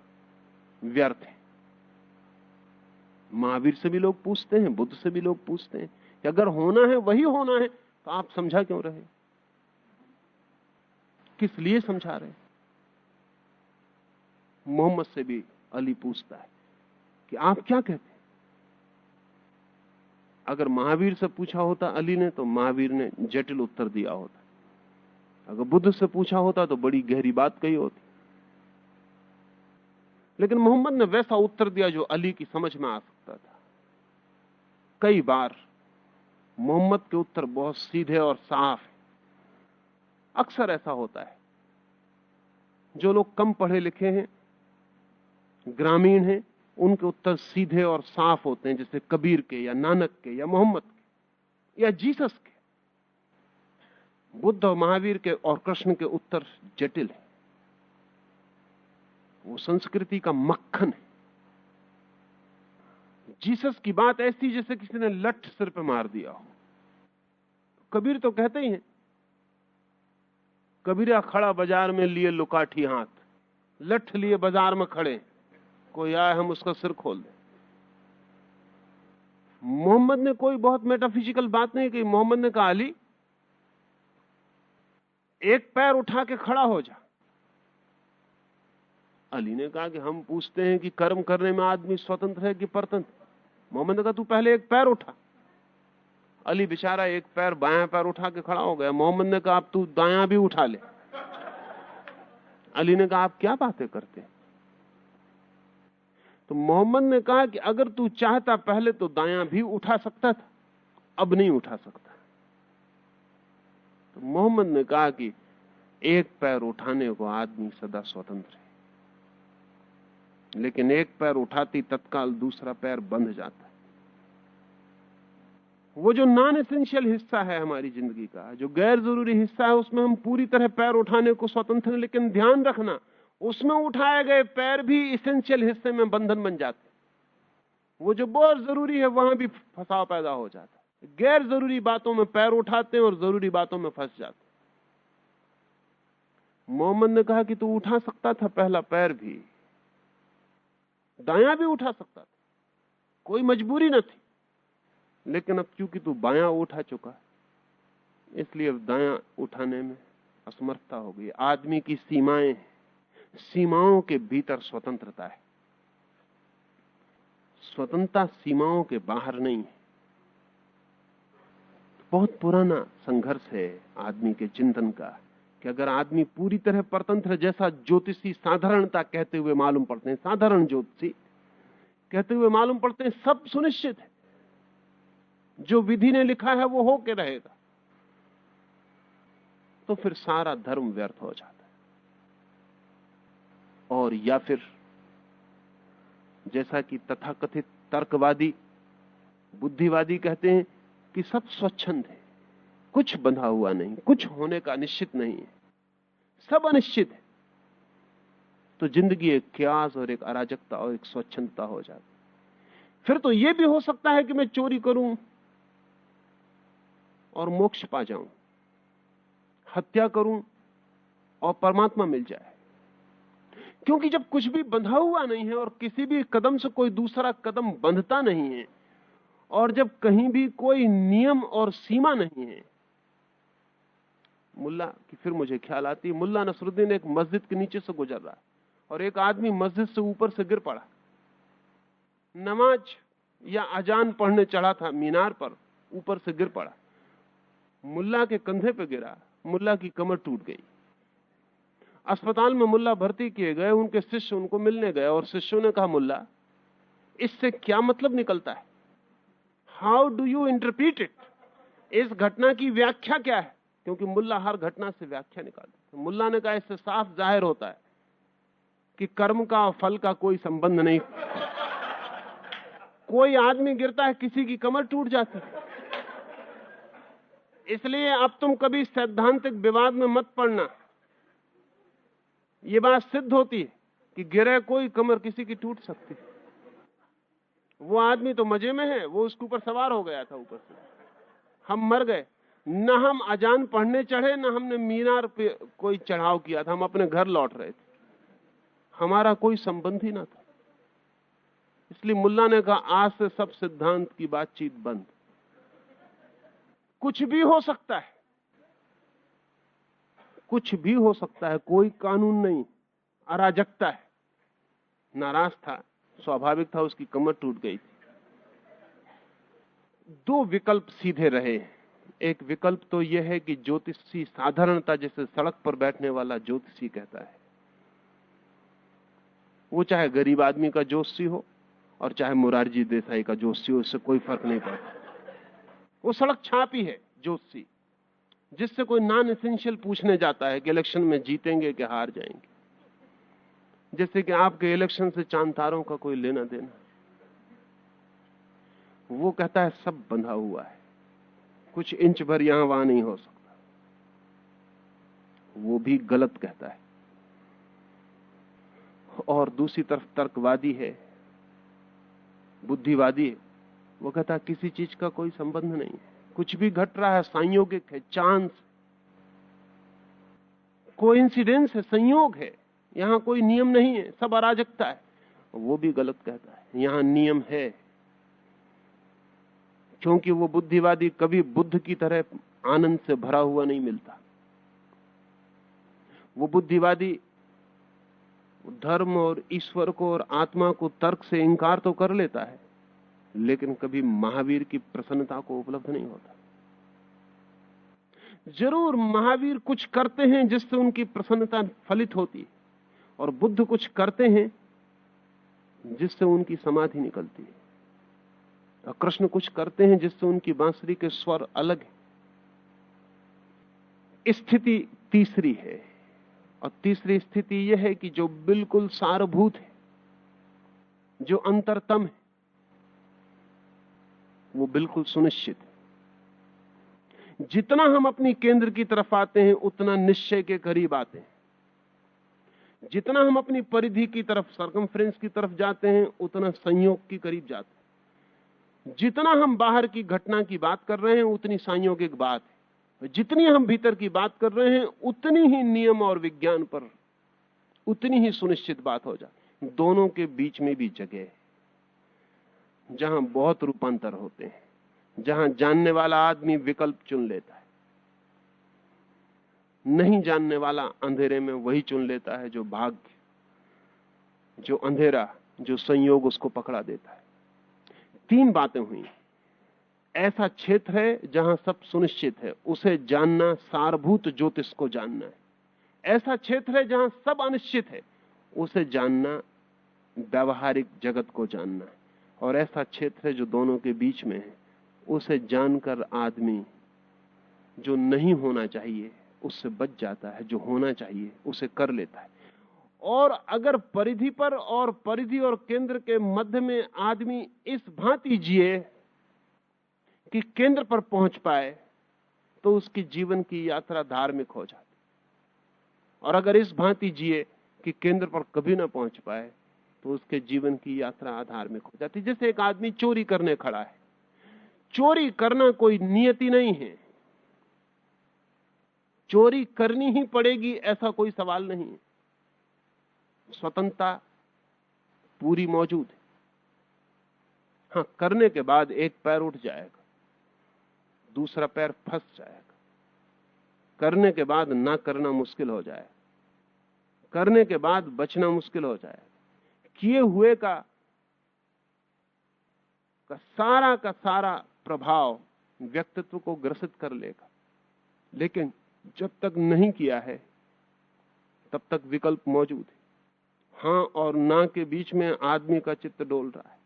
व्यर्थ है। महावीर से भी लोग पूछते हैं, बुद्ध से भी लोग पूछते हैं कि अगर होना है वही होना है तो आप समझा क्यों रहे, किस लिए समझा रहे। मोहम्मद से भी अली पूछता है कि आप क्या कहते हैं। अगर महावीर से पूछा होता अली ने तो महावीर ने जटिल उत्तर दिया होता, अगर बुद्ध से पूछा होता तो बड़ी गहरी बात कही होती, लेकिन मोहम्मद ने वैसा उत्तर दिया जो अली की समझ में आ सकता था। कई बार मोहम्मद के उत्तर बहुत सीधे और साफ है। अक्सर ऐसा होता है, जो लोग कम पढ़े लिखे हैं, ग्रामीण हैं, उनके उत्तर सीधे और साफ होते हैं, जैसे कबीर के या नानक के या मोहम्मद के या जीसस के। बुद्ध और महावीर के और कृष्ण के उत्तर जटिल है। वो संस्कृति का मक्खन है। जीसस की बात ऐसी जैसे किसी ने लठ सिर पे मार दिया हो। कबीर तो कहते ही हैं, कबीरा खड़ा बाजार में लिए लुकाठी हाथ, लठ लिए बाजार में खड़े, कोई आए हम उसका सिर खोल दें। मोहम्मद ने कोई बहुत मेटाफिजिकल बात नहीं की। मोहम्मद ने कहा अली एक पैर उठा के खड़ा हो जा। अली ने कहा कि हम पूछते हैं कि कर्म करने में आदमी स्वतंत्र है कि परतंत्र। मोहम्मद ने कहा तू पहले एक पैर उठा। अली बेचारा एक पैर, बायां पैर उठा के खड़ा हो गया। मोहम्मद ने कहा अब तू दायां भी उठा ले। अली ने कहा आप क्या बातें करते हैं। तो मोहम्मद ने कहा कि अगर तू चाहता पहले तो दायां भी उठा सकता था, अब नहीं उठा सकता। तो मोहम्मद ने कहा कि एक पैर उठाने को आदमी सदा स्वतंत्र है, लेकिन एक पैर उठाती तत्काल दूसरा पैर बंध जाता है। वो जो नॉन एसेंशियल हिस्सा है हमारी जिंदगी का, जो गैर जरूरी हिस्सा है, उसमें हम पूरी तरह पैर उठाने को स्वतंत्र हैं, लेकिन ध्यान रखना उसमें उठाए गए पैर भी एसेंशियल हिस्से में बंधन बन जाते। वो जो बहुत जरूरी है वहां भी फंसाव पैदा हो जाता है। गैर जरूरी बातों में पैर उठाते हैं और जरूरी बातों में फंस जाते। मोहम्मद ने कहा कि तू उठा सकता था पहला पैर भी, दायां भी उठा सकता था, कोई मजबूरी न थी, लेकिन अब क्योंकि तू बायां उठा चुका है इसलिए अब दायां उठाने में असमर्थता हो गई। आदमी की सीमाएं हैं, सीमाओं के भीतर स्वतंत्रता है। स्वतंत्रता सीमाओं के बाहर नहीं है। बहुत पुराना संघर्ष है आदमी के चिंतन का कि अगर आदमी पूरी तरह परतंत्र, जैसा ज्योतिषी साधारणता कहते हुए मालूम पड़ते हैं, साधारण ज्योतिषी कहते हुए मालूम पड़ते हैं सब सुनिश्चित है, जो विधि ने लिखा है वो होके रहेगा, तो फिर सारा धर्म व्यर्थ हो जाता है। और या फिर जैसा कि तथाकथित तर्कवादी, बुद्धिवादी कहते हैं कि सब स्वच्छंद है, कुछ बंधा हुआ नहीं, कुछ होने का निश्चित नहीं है, सब अनिश्चित है, तो जिंदगी एक क्यास और एक अराजकता और एक स्वच्छंदता हो जाती। फिर तो यह भी हो सकता है कि मैं चोरी करूं और मोक्ष पा जाऊं, हत्या करूं और परमात्मा मिल जाए। क्योंकि जब कुछ भी बंधा हुआ नहीं है और किसी भी कदम से कोई दूसरा कदम बंधता नहीं है, और जब कहीं भी कोई नियम और सीमा नहीं है। मुल्ला की फिर मुझे ख्याल आती है, मुल्ला नसरुद्दीन एक मस्जिद के नीचे से गुजर रहा और एक आदमी मस्जिद से ऊपर से गिर पड़ा। नमाज या अजान पढ़ने चढ़ा था मीनार पर, ऊपर से गिर पड़ा, मुल्ला के कंधे पे गिरा, मुल्ला की कमर टूट गई। अस्पताल में मुल्ला भर्ती किए गए, उनके शिष्य उनको मिलने गए और शिष्यों ने कहा मुल्ला इससे क्या मतलब निकलता है, how do you interpret it, इस घटना की व्याख्या क्या है। क्योंकि मुल्ला हर घटना से व्याख्या निकालते। तो मुल्ला ने कहा इससे साफ जाहिर होता है कि कर्म का और फल का कोई संबंध नहीं। कोई आदमी गिरता है, किसी की कमर टूट जाती है। इसलिए अब तुम कभी सैद्धांतिक विवाद में मत पड़ना। यह बात सिद्ध होती है कि गिरे कोई, कमर किसी की टूट सकती है। वो आदमी तो मजे में है, वो उसके ऊपर सवार हो गया था ऊपर से। हम मर गए। न हम अजान पढ़ने चढ़े, न हमने मीनार पे कोई चढ़ाव किया था। हम अपने घर लौट रहे थे, हमारा कोई संबंध ही ना था। इसलिए मुल्ला ने कहा आज से सब सिद्धांत की बातचीत बंद। कुछ भी हो सकता है, कुछ भी हो सकता है, कोई कानून नहीं। अराजकता है। नाराज था, स्वाभाविक था, उसकी कमर टूट गई थी। दो विकल्प सीधे रहे। एक विकल्प तो यह है कि ज्योतिषी साधारणता, जैसे सड़क पर बैठने वाला ज्योतिषी कहता है, वो चाहे गरीब आदमी का ज्योतिषी हो और चाहे मुरारजी देसाई का ज्योतिषी हो, इससे कोई फर्क नहीं पड़ता। वो सड़क छापी है ज्योतिषी, जिससे कोई नॉन एसेंशियल पूछने जाता है कि इलेक्शन में जीतेंगे कि हार जाएंगे। जैसे कि आपके इलेक्शन से चांद तारों का कोई लेना देना। वो कहता है सब बंधा हुआ है, कुछ इंच भर यहां वहां नहीं हो सकता। वो भी गलत कहता है। और दूसरी तरफ तर्कवादी है, बुद्धिवादी है। वो कहता है किसी चीज का कोई संबंध नहीं है, कुछ भी घट रहा है संयोगिक है, चांस, कोइंसिडेंस है, संयोग है, यहां कोई नियम नहीं है, सब अराजकता है। वो भी गलत कहता है, यहां नियम है। क्योंकि वो बुद्धिवादी कभी बुद्ध की तरह आनंद से भरा हुआ नहीं मिलता। वो बुद्धिवादी धर्म और ईश्वर को और आत्मा को तर्क से इंकार तो कर लेता है, लेकिन कभी महावीर की प्रसन्नता को उपलब्ध नहीं होता। जरूर महावीर कुछ करते हैं जिससे उनकी प्रसन्नता फलित होती है, और बुद्ध कुछ करते हैं जिससे उनकी समाधि निकलती है, और कृष्ण कुछ करते हैं जिससे उनकी बांसुरी के स्वर अलग है। स्थिति तीसरी है, और तीसरी स्थिति यह है कि जो बिल्कुल सारभूत है, जो अंतरतम है, वो बिल्कुल सुनिश्चित है। जितना हम अपनी केंद्र की तरफ आते हैं उतना निश्चय के करीब आते हैं। जितना हम अपनी परिधि की तरफ, सर्कमफ्रेंस की तरफ जाते हैं, उतना संयोग के करीब जाते हैं। जितना हम बाहर की घटना की बात कर रहे हैं उतनी संयोगिक बात है। जितनी हम भीतर की बात कर रहे हैं उतनी ही नियम और विज्ञान पर उतनी ही सुनिश्चित बात हो जाती। दोनों के बीच में भी जगह है जहां बहुत रूपांतर होते हैं, जहां जानने वाला आदमी विकल्प चुन लेता है, नहीं जानने वाला अंधेरे में वही चुन लेता है जो भाग्य, जो अंधेरा, जो संयोग उसको पकड़ा देता है। तीन बातें हुई। ऐसा क्षेत्र है जहां सब सुनिश्चित है, उसे जानना सारभूत ज्योतिष को जानना है। ऐसा क्षेत्र है जहां सब अनिश्चित है, उसे जानना व्यवहारिक जगत को जानना है। और ऐसा क्षेत्र है जो दोनों के बीच में है, उसे जानकर आदमी जो नहीं होना चाहिए उससे बच जाता है, जो होना चाहिए उसे कर लेता है। और अगर परिधि पर और परिधि और केंद्र के मध्य में आदमी इस भांति जिए कि केंद्र पर पहुंच पाए, तो उसकी जीवन की यात्रा धार्मिक हो जाती। और अगर इस भांति जिए कि केंद्र पर कभी ना पहुंच पाए, तो उसके जीवन की यात्रा अधार्मिक हो जाती। जैसे एक आदमी चोरी करने खड़ा है। चोरी करना कोई नियति नहीं है, चोरी करनी ही पड़ेगी ऐसा कोई सवाल नहीं है। स्वतंत्रता पूरी मौजूद है। हां, करने के बाद एक पैर उठ जाएगा, दूसरा पैर फंस जाएगा। करने के बाद ना करना मुश्किल हो जाएगा, करने के बाद बचना मुश्किल हो जाएगा। किए हुए का सारा प्रभाव व्यक्तित्व को ग्रसित कर लेगा। लेकिन जब तक नहीं किया है तब तक विकल्प मौजूद है। हां और ना के बीच में आदमी का चित्त डोल रहा है।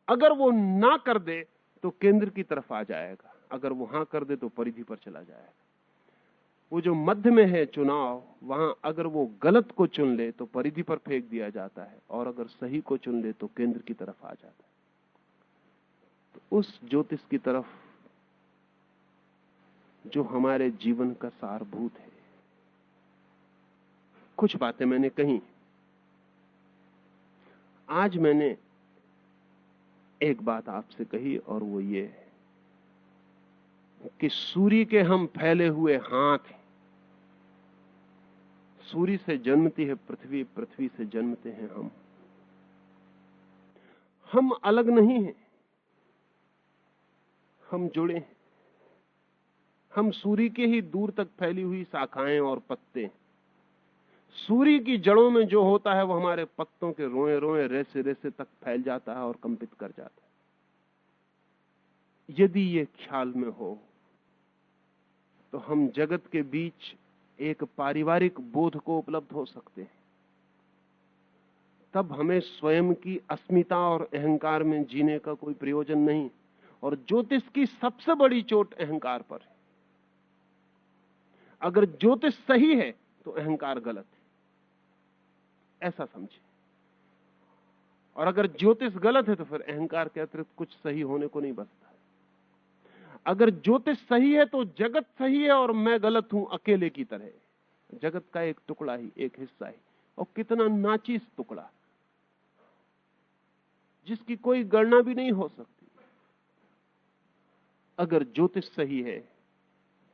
अगर वो ना कर दे तो केंद्र की तरफ आ जाएगा, अगर वो हां कर दे तो परिधि पर चला जाएगा। वो जो मध्य में है चुनाव, वहां अगर वो गलत को चुन ले तो परिधि पर फेंक दिया जाता है, और अगर सही को चुन ले तो केंद्र की तरफ आ जाता है। तो उस ज्योतिष की तरफ जो हमारे जीवन का सारभूत है। कुछ बातें मैंने कही। आज मैंने एक बात आपसे कही, और वो ये है कि सूर्य के हम फैले हुए हाथ हैं। सूर्य से जन्मती है पृथ्वी, पृथ्वी से जन्मते हैं हम। हम अलग नहीं हैं, हम जुड़े हैं। हम सूर्य के ही दूर तक फैली हुई शाखाएं और पत्ते हैं। सूर्य की जड़ों में जो होता है वो हमारे पत्तों के रोए रोए, रेसे रेसे तक फैल जाता है और कंपित कर जाता है। यदि ये ख्याल में हो तो हम जगत के बीच एक पारिवारिक बोध को उपलब्ध हो सकते हैं। तब हमें स्वयं की अस्मिता और अहंकार में जीने का कोई प्रयोजन नहीं। और ज्योतिष की सबसे बड़ी चोट अहंकार पर है। अगर ज्योतिष सही है तो अहंकार गलत है, ऐसा समझे। और अगर ज्योतिष गलत है तो फिर अहंकार के अतिरिक्त कुछ सही होने को नहीं बचता। अगर ज्योतिष सही है तो जगत सही है और मैं गलत हूं, अकेले की तरह। जगत का एक टुकड़ा ही, एक हिस्सा ही, और कितना नाचीज टुकड़ा, जिसकी कोई गणना भी नहीं हो सकती। अगर ज्योतिष सही है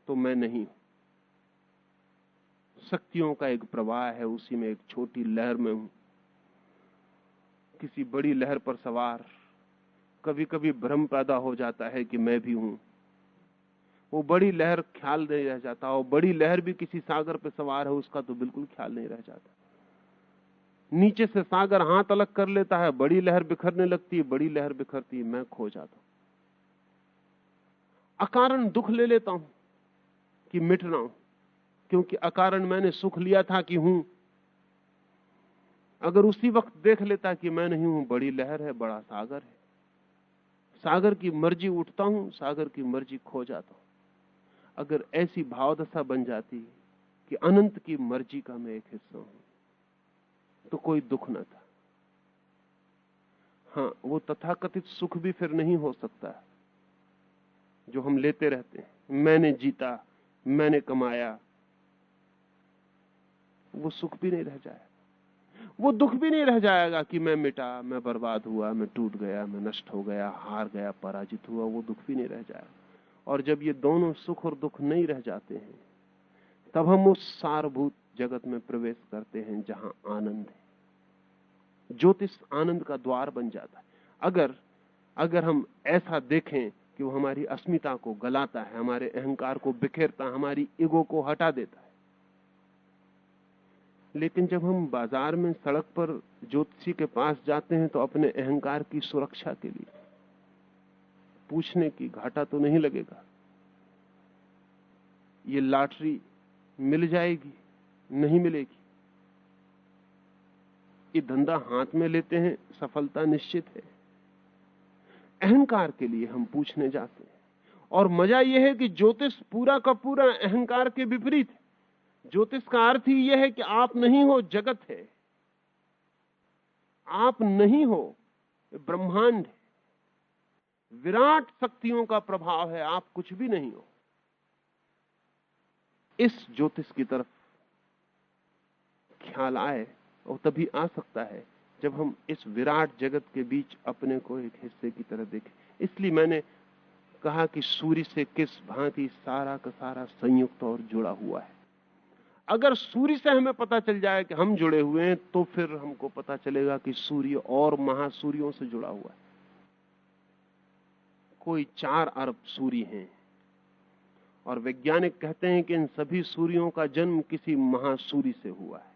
तो मैं नहीं हूं। शक्तियों का एक प्रवाह है, उसी में एक छोटी लहर में हूं, किसी बड़ी लहर पर सवार। कभी कभी भ्रम पैदा हो जाता है कि मैं भी हूं। वो बड़ी लहर ख्याल नहीं रह जाता, और बड़ी लहर भी किसी सागर पे सवार है, उसका तो बिल्कुल ख्याल नहीं रह जाता। नीचे से सागर हाथ अलग कर लेता है, बड़ी लहर बिखरने लगती है, बड़ी लहर बिखरती है, मैं खो जाता हूं। अकारण दुख ले लेता हूं कि मिट रहा हूं, क्योंकि अकारण मैंने सुख लिया था कि हूं। अगर उसी वक्त देख लेता कि मैं नहीं हूं, बड़ी लहर है, बड़ा सागर है, सागर की मर्जी उठता हूं, सागर की मर्जी खो जाता हूं। अगर ऐसी भावदशा बन जाती कि अनंत की मर्जी का मैं एक हिस्सा हूं, तो कोई दुख न था। हां, वो तथाकथित सुख भी फिर नहीं हो सकता जो हम लेते रहते हैं। मैंने जीता, मैंने कमाया, वो सुख भी नहीं रह जाएगा। वो दुख भी नहीं रह जाएगा कि मैं मिटा, मैं बर्बाद हुआ, मैं टूट गया, मैं नष्ट हो गया, हार गया, पराजित हुआ। वो दुख भी नहीं रह जाएगा। और जब ये दोनों सुख और दुख नहीं रह जाते हैं, तब हम उस सारभूत जगत में प्रवेश करते हैं जहां आनंद है। ज्योतिष आनंद का द्वार बन जाता है। अगर हम ऐसा देखें कि वो हमारी अस्मिता को गलाता है, हमारे अहंकार को बिखेरता है, हमारी ईगो को हटा देता है। लेकिन जब हम बाजार में, सड़क पर ज्योतिषी के पास जाते हैं तो अपने अहंकार की सुरक्षा के लिए पूछने की घाटा तो नहीं लगेगा, ये लॉटरी मिल जाएगी, नहीं मिलेगी। ये धंधा हाथ में लेते हैं, सफलता निश्चित है। अहंकार के लिए हम पूछने जाते हैं। और मजा यह है कि ज्योतिष पूरा का पूरा अहंकार के विपरीत है। ज्योतिष का अर्थ ही यह है कि आप नहीं हो, जगत है। आप नहीं हो, ब्रह्मांड है, विराट शक्तियों का प्रभाव है, आप कुछ भी नहीं हो। इस ज्योतिष की तरफ ख्याल आए, और तभी आ सकता है जब हम इस विराट जगत के बीच अपने को एक हिस्से की तरह देखें। इसलिए मैंने कहा कि सूर्य से किस भांति सारा का सारा संयुक्त और जुड़ा हुआ है। अगर सूर्य से हमें पता चल जाए कि हम जुड़े हुए हैं, तो फिर हमको पता चलेगा कि सूर्य और महासूर्यों से जुड़ा हुआ है। कोई 4 अरब सूर्य हैं, और वैज्ञानिक कहते हैं कि इन सभी सूर्यों का जन्म किसी महासूर्य से हुआ है।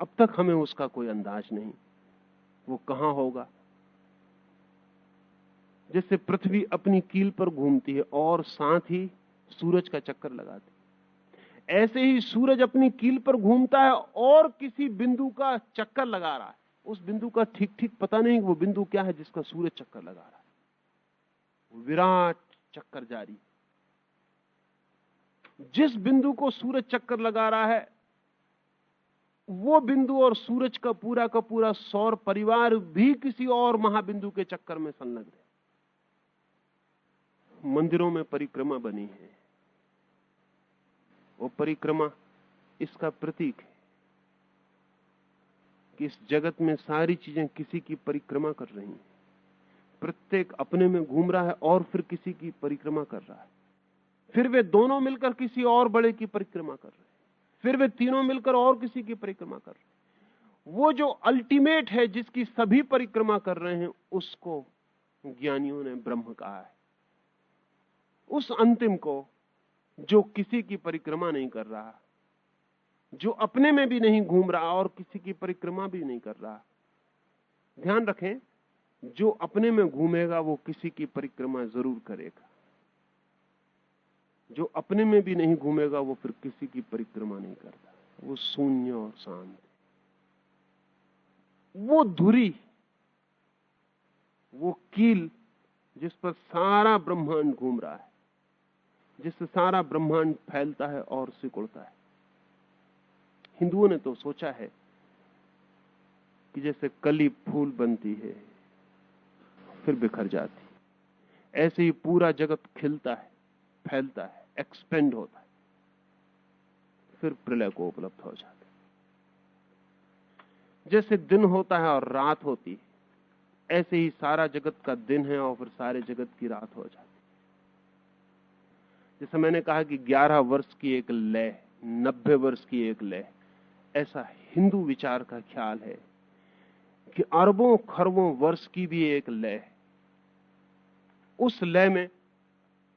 अब तक हमें उसका कोई अंदाज नहीं, वो कहां होगा। जैसे पृथ्वी अपनी कील पर घूमती है और साथ ही सूरज का चक्कर लगाती है, ऐसे ही सूरज अपनी कील पर घूमता है और किसी बिंदु का चक्कर लगा रहा है। उस बिंदु का ठीक ठीक पता नहीं वो बिंदु क्या है जिसका सूरज चक्कर लगा रहा है। विराट चक्कर जारी। जिस बिंदु को सूरज चक्कर लगा रहा है, वो बिंदु और सूरज का पूरा सौर परिवार भी किसी और महाबिंदु के चक्कर में संलग्न है। मंदिरों में परिक्रमा बनी है, वो परिक्रमा इसका प्रतीक है कि इस जगत में सारी चीजें किसी की परिक्रमा कर रही हैं। प्रत्येक अपने में घूम रहा है और फिर किसी की परिक्रमा कर रहा है, फिर वे दोनों मिलकर किसी और बड़े की परिक्रमा कर रहे हैं, फिर वे तीनों मिलकर और किसी की परिक्रमा कर रहे हैं। वो जो अल्टीमेट है जिसकी सभी परिक्रमा कर रहे हैं, उसको ज्ञानियों ने ब्रह्म कहा है। उस अंतिम को जो किसी की परिक्रमा नहीं कर रहा, जो अपने में भी नहीं घूम रहा और किसी की परिक्रमा भी नहीं कर रहा। ध्यान रखें, जो अपने में घूमेगा वो किसी की परिक्रमा जरूर करेगा, जो अपने में भी नहीं घूमेगा वो फिर किसी की परिक्रमा नहीं करता। वो शून्य और शांत, वो धुरी, वो कील जिस पर सारा ब्रह्मांड घूम रहा है, जिससे सारा ब्रह्मांड फैलता है और सिकुड़ता है। हिंदुओं ने तो सोचा है कि जैसे कली फूल बनती है फिर बिखर जाती, ऐसे ही पूरा जगत खिलता है, फैलता है, एक्सपेंड होता है, फिर प्रलय को उपलब्ध हो जाता है। जैसे दिन होता है और रात होती है, ऐसे ही सारा जगत का दिन है और फिर सारे जगत की रात हो जाती है। जैसे मैंने कहा कि 11 वर्ष की एक लय, 90 वर्ष की एक लय, ऐसा हिंदू विचार का ख्याल है कि अरबों खरबों वर्ष की भी एक लय है। उस लय में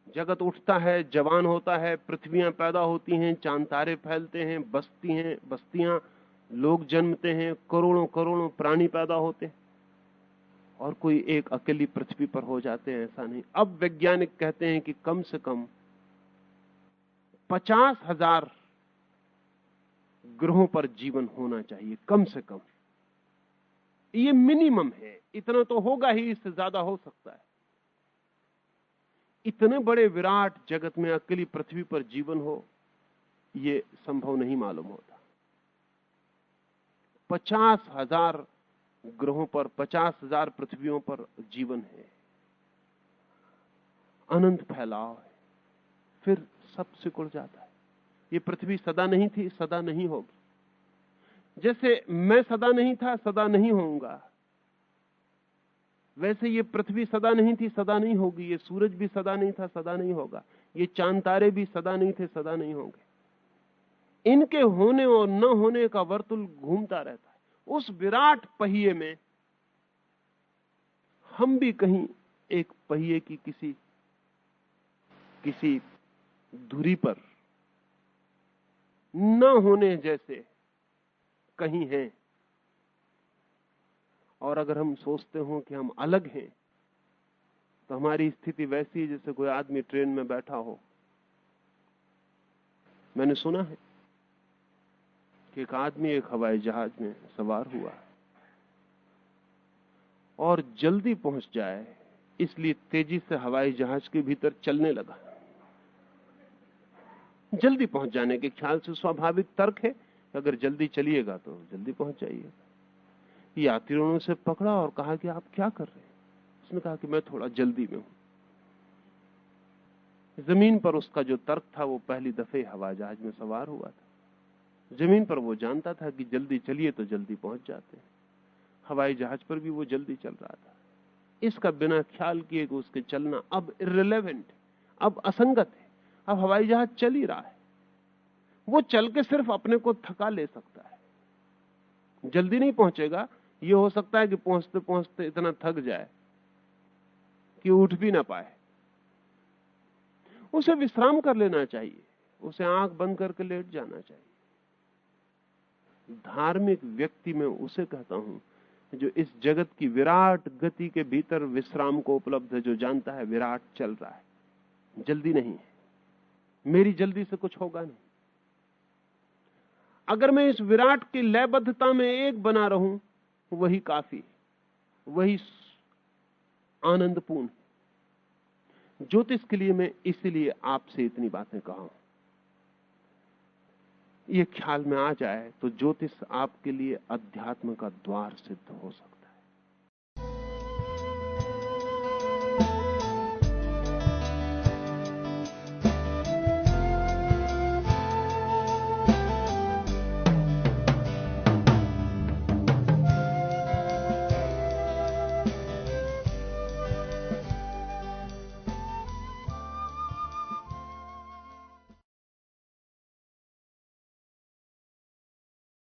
जगत उठता है, जवान होता है, पृथ्वियां पैदा होती हैं, चांद तारे फैलते हैं, बस्तियां, लोग जन्मते हैं, करोड़ों करोड़ों प्राणी पैदा होते हैं, और कोई एक अकेली पृथ्वी पर हो जाते हैं, ऐसा नहीं। अब वैज्ञानिक कहते हैं कि कम से कम 50,000 ग्रहों पर जीवन होना चाहिए, कम से कम। ये मिनिमम है, इतना तो होगा ही, इससे ज्यादा हो सकता है। इतने बड़े विराट जगत में अकेली पृथ्वी पर जीवन हो, यह संभव नहीं मालूम होता। 50,000 ग्रहों पर, 50,000 पृथ्वियों पर जीवन है, अनंत फैलाव है, फिर सब सिकुड़ जाता है। ये पृथ्वी सदा नहीं थी, सदा नहीं होगी। जैसे मैं सदा नहीं था, सदा नहीं होऊंगा, वैसे ये पृथ्वी सदा नहीं थी, सदा नहीं होगी। ये सूरज भी सदा नहीं था, सदा नहीं होगा। ये चांद तारे भी सदा नहीं थे, सदा नहीं होंगे। इनके होने और न होने का वर्तुल घूमता रहता है। उस विराट पहिए में हम भी कहीं एक पहिए की किसी धुरी पर न होने जैसे कहीं हैं। और अगर हम सोचते हो कि हम अलग हैं, तो हमारी स्थिति वैसी है जैसे कोई आदमी ट्रेन में बैठा हो। मैंने सुना है कि एक आदमी एक हवाई जहाज में सवार हुआ और जल्दी पहुंच जाए इसलिए तेजी से हवाई जहाज के भीतर चलने लगा। जल्दी पहुंच जाने के ख्याल से स्वाभाविक तर्क है, अगर जल्दी चलिएगा तो जल्दी पहुंच जाइएगा। यात्रियों ने उसे पकड़ा और कहा कि आप क्या कर रहे हैं? उसने कहा कि मैं थोड़ा जल्दी में हूं। जमीन पर उसका जो तर्क था, वो पहली दफे हवाई जहाज में सवार हुआ था। जमीन पर वो जानता था कि जल्दी चलिए तो जल्दी पहुंच जाते हैं। हवाई जहाज पर भी वो जल्दी चल रहा था। इसका बिना ख्याल किए कि उसके चलना अब इर्रेलेवेंट, अब असंगत है। अब हवाई जहाज चल ही रहा है, वो चल के सिर्फ अपने को थका ले सकता है, जल्दी नहीं पहुंचेगा। ये हो सकता है कि पहुंचते पहुंचते इतना थक जाए कि उठ भी ना पाए। उसे विश्राम कर लेना चाहिए, उसे आंख बंद करके लेट जाना चाहिए। धार्मिक व्यक्ति में उसे कहता हूं जो इस जगत की विराट गति के भीतर विश्राम को उपलब्ध है, जो जानता है विराट चल रहा है, जल्दी नहीं है, मेरी जल्दी से कुछ होगा नहीं। अगर मैं इस विराट की लयबद्धता में एक बना रहूं, वही काफी, वही आनंदपूर्ण। ज्योतिष के लिए मैं इसीलिए आपसे इतनी बातें कहा हूं। ये ख्याल में आ जाए तो ज्योतिष आपके लिए अध्यात्म का द्वार सिद्ध हो सकता है।